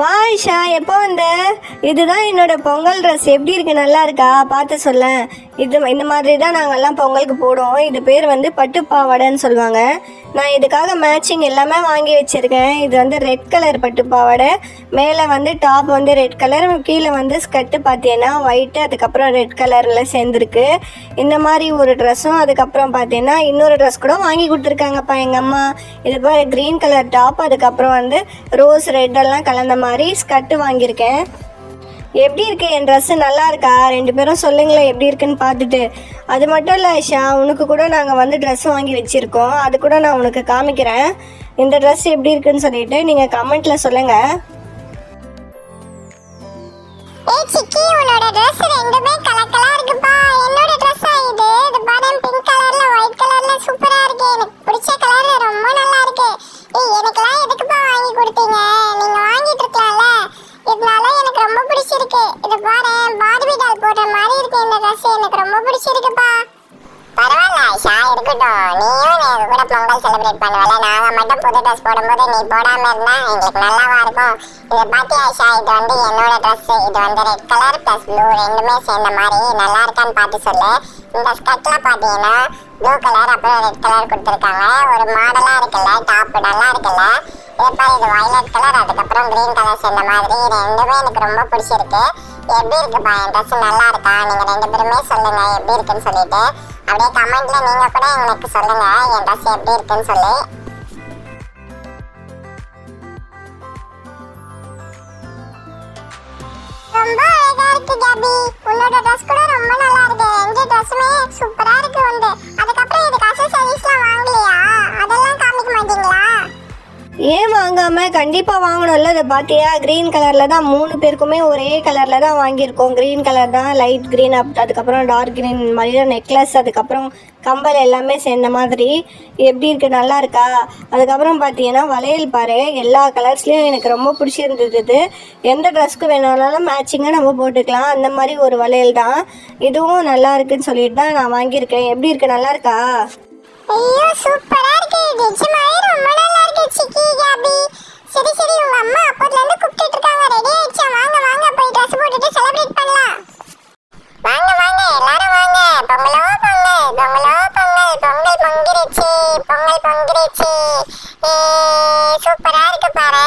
வா ஐஷா, எப்போ வந்த? இதுதான் என்னோட பொங்கல் ட்ரெஸ். எப்படி இருக்கு, நல்லா இருக்கா? பார்த்து சொல்ல. இந்த மாதிரி தான் நாங்கள்லாம் பொங்கலுக்கு போடுவோம். இது பேர் வந்து பட்டு பாவாடைன்னு சொல்லுவாங்க. நான் இதுக்காக மேட்சிங் எல்லாமே வாங்கி வச்சுருக்கேன். இது வந்து ரெட் கலர் பட்டு பாவாடை, மேலே வந்து டாப் வந்து ரெட் கலர், கீழே வந்து ஸ்கர்ட்டு பார்த்தீங்கன்னா ஒயிட்டு, அதுக்கப்புறம் ரெட் கலரில் சேர்ந்துருக்கு. இந்த மாதிரி ஒரு ட்ரெஸ்ஸும், அதுக்கப்புறம் பார்த்தீங்கன்னா இன்னொரு ட்ரெஸ் கூட வாங்கி கொடுத்துருக்காங்கப்பா எங்கள் அம்மா. இது பாரு, க்ரீன் கலர் டாப், அதுக்கப்புறம் வந்து ரோஸ் ரெட்டெல்லாம் கலந்த மாதிரி ஸ்கர்ட்டு வாங்கியிருக்கேன். எப்படி இருக்கு என் ட்ரெஸ்ஸு, நல்லா இருக்கா? 2 பேரும் சொல்லுங்களேன் எப்படி இருக்குன்னு பார்த்துட்டு. அது மட்டும் இல்லை ஐஷா, உனக்கு கூட நாங்கள் வந்து ட்ரெஸ் வாங்கி வச்சுருக்கோம். அது கூட நான் உனக்கு காமிக்கிறேன். இந்த ட்ரெஸ் எப்படி இருக்குன்னு சொல்லிட்டு நீங்கள் கமெண்ட்டில் சொல்லுங்கள். உன்னோட ட்ரெஸ் ரெண்டுமே கலக்கலா இருக்குப்பா. என்னோட ட்ரெஸ் இது. இது பாரு, பிங்க் கலர்ல ஒயிட் கலர்ல சூப்பரா இருக்கு. எனக்கு பிடிச்ச கலர்ல ரொம்ப நல்லா இருக்கு. எனக்கெல்லாம் எதுக்குப்பா வாங்கி கொடுத்தீங்க? நீங்க வாங்கிட்டு இருக்கலாம்ல. இதனால எனக்கு ரொம்ப பிடிச்சிருக்கு. இது பாரு, பார்பி டால் போடுற மாதிரி இருக்கு இந்த ட்ரெஸ். எனக்கு ரொம்ப பிடிச்சிருக்குப்பா. பரவாயில்ல ஆயிஷா, இருக்கட்டும். நீயும் எங்க கூட பொங்கல் செலிப்ரேட் பண்ணுவல. நாங்க மட்டும் புது ட்ரெஸ் போடும்போது நீ போடாம இருந்தா எங்களுக்கு நல்லாவா இருக்கும்? இதை பாத்தி ஆயிஷா, இது வந்து என்னோட ட்ரெஸ். இது வந்து ரெட் கலர் பிளஸ் ப்ளூ ரெண்டுமே சேர்ந்த மாதிரி நல்லா இருக்கான்னு பார்த்து சொல்லு. இந்த ஸ்கர்ட்ல பாத்தீங்கன்னா ப்ளூ கலர் அப்புறம் ரெட் கலர் கொடுத்துருக்காங்க. ஒரு மாடலா இருக்குல்ல, டாப் நல்லா இருக்குல்ல. இதே இது வயலட் கலர் அதுக்கப்புறம் கிரீன் கலர் சேர்ந்த மாதிரி ரெண்டுமே எனக்கு ரொம்ப பிடிச்சிருக்கு. எப்படி இருக்குப்பா என் ட்ரெஸ், நல்லா இருக்கா? நீங்க 2 பேருமே சொல்லுங்க எப்படி இருக்குன்னு சொல்லிட்டு. அப்படியே கமெண்ட்ல நீங்க கூட எனக்கு சொல்லுங்க என் ட்ரெஸ் எப்படி இருக்குன்னு சொல்லி. ரொம்ப அழகா இருக்கு கேபி. உன்னோட ட்ரெஸ் கூட ரொம்ப நல்லா இருக்கு. 2 ட்ரெஸ்ஸுமே சூப்பரா இருக்கு வந்து. அதுக்கப்புறம் இதுக்கு அக்சஸரீஸ்லாம் வாங்கலையா? அதெல்லாம் காமிக்க மாட்டீங்களா? ஏன் வாங்காம? கண்டிப்பாக வாங்கணும்ல. அதை பார்த்தியா, க்ரீன் கலரில் தான் 3 பேருக்குமே ஒரே கலரில் தான் வாங்கியிருக்கோம். க்ரீன் கலர் தான், லைட் க்ரீன், அதுக்கப்புறம் டார்க் க்ரீன் மாதிரி தான் நெக்லஸ், அதுக்கப்புறம் கம்பல் எல்லாமே சேர்ந்த மாதிரி. எப்படி இருக்குது, நல்லா இருக்கா? அதுக்கப்புறம் பார்த்தீங்கன்னா வளையல் பாரு, எல்லா கலர்ஸ்லேயும் எனக்கு ரொம்ப பிடிச்சிருந்தது. எந்த ட்ரெஸ்க்கு வேணாலும் மேட்சிங்காக நம்ம போட்டுக்கலாம். அந்த மாதிரி ஒரு வளையல் தான். இதுவும் நல்லா இருக்குன்னு சொல்லிட்டு தான் நான் வாங்கியிருக்கேன். எப்படி இருக்குது, நல்லா இருக்கா? ஐயோ சூப்பரா இருக்கு. நிஜமாவே ரொம்ப நல்லா இருக்கு சிக்கி கேபி. சரி சரி, உங்க அம்மா அப்போதுல இருந்து கூப்பிட்டுட்டு இருக்காங்க. ரெடி ஆயிடுச்சா? வாங்க வாங்க போய் ட்ரெஸ் போட்டுட்டு செலிப்ரேட் பண்ணலாம். வாங்க வாங்க எல்லாரும் வாங்க. பொங்கலோ பொங்கல், பொங்கலோ பொங்கல், பொங்கல் பொங்கிருச்சு, பொங்கல் பொங்கிருச்சு. சூப்பரா இருக்கு பாரு.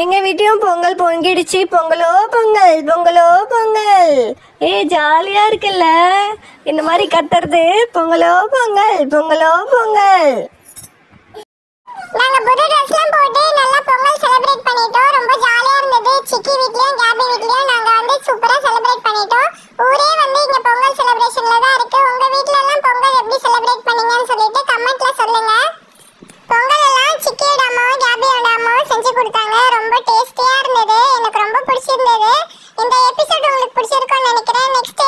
எங்க வீட்டையும் பொங்கல் பொங்கிடுச்சு. பொங்கலோ பொங்கல், பொங்கலோ பொங்கல். ஜாலியா இருக்குல்ல இந்த மாதிரி கத்துறது. பொங்கலோ பொங்கல், பொங்கலோ பொங்கல். நாங்க புது ட்ரெஸ்லாம் போட்டு நல்லா பொங்கல் செலிப்ரேட் பண்ணிட்டோம். ரொம்ப ஜாலியா இருந்தது. சிக்கி வீட்லயும் கேபி வீட்லயும் நாங்க வந்து சூப்பரா செலிப்ரேட் பண்ணிட்டோம். ஊரே வந்து இங்க பொங்கல் செலிப்ரேஷன்ல தான் இருக்கு. உங்க வீட்ல எல்லாம் பொங்கல் எப்படி செலிப்ரேட் பண்ணீங்கன்னு சொல்லிட்டு கமெண்ட்ல சொல்லுங்க. பொங்கல் எல்லாம் சிக்கியோட அம்மாவும் கேபியோட அம்மாவும் செஞ்சு கொடுத்தாங்க. ரொம்ப டேஸ்டியா இருந்தது. எனக்கு ரொம்ப பிடிச்சிருந்தது. இந்த எபிசோட் உங்களுக்கு பிடிச்சிருக்கும்னு நினைக்கிறேன். நெக்ஸ்ட்